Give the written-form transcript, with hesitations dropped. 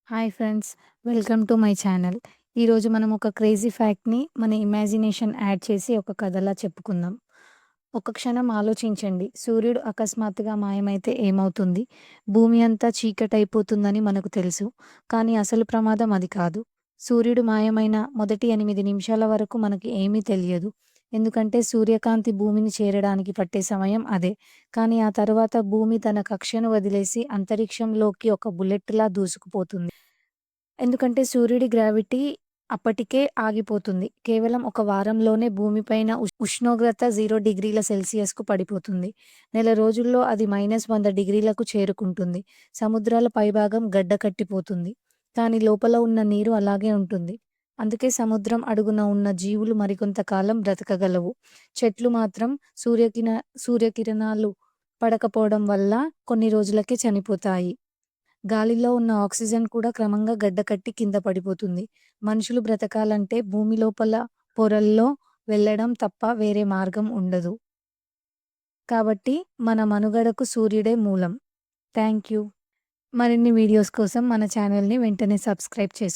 Hi friends, welcome to my channel. ఈరోజు మనం ఒక క్రేజీ ఫ్యాక్ట్‌ని మన ఇమాజినేషన్ యాడ్ చేసి ఒక కథలా చెప్పుకుందాం. ఒక క్షణం ఆలోచించండి. సూర్యుడు అకస్మాత్తుగా మాయమైతే ఏమవుతుంది? భూమి అంతా చీకటైపోతుందని మనకు తెలుసు. కానీ అసలు ప్రమాదం అది కాదు. సూర్యుడు మాయమైన మొదటి 8 నిమిషాల వరకు మనకి ఏమీ తెలియదు. ఎందుకంటే సూర్యకాంతి భూమిని చేరడానికి పట్టే సమయం అదే. కానీ ఆ తరువాత భూమి తన కక్షను వదిలేసి అంతరిక్షంలోకి ఒక బుల్లెట్‌లా దూసుకుపోతుంది. ఎందుకంటే సూర్యుడి గ్రావిటీ అప్పటికే ఆగిపోతుంది. కేవలం ఒక వారంలోనే భూమిపైన ఉష్ణోగ్రత 0 డిగ్రీల సెల్సియస్‌కు పడిపోతుంది. నెల రోజుల్లో అది -100 డిగ్రీలకు చేరుకుంటుంది. సముద్రాల పైభాగం గడ్డకట్టిపోతుంది. కానీ లోపల ఉన్న నీరు అలాగే ఉంటుంది. అందుకే సముద్రం అడుగున ఉన్న జీవులు మరికొంతకాలం బ్రతకగలవు. చెట్లు మాత్రం సూర్యకిరణాలు పడకపోవడం వల్ల కొన్ని రోజులకే చనిపోతాయి. గాలిలో ఉన్న ఆక్సిజన్ కూడా క్రమంగా గడ్డకట్టి కింద పడిపోతుంది. మనుషులు బ్రతకాలంటే భూమి లోపల పొరల్లో వెళ్ళడం తప్ప వేరే మార్గం ఉండదు. కాబట్టి మన మనుగడకు సూర్యుడే మూలం. Thank you. మరిన్ని వీడియోస్ కోసం మన ఛానల్‌ని వెంటనే సబ్స్క్రైబ్ చేసుకోండి.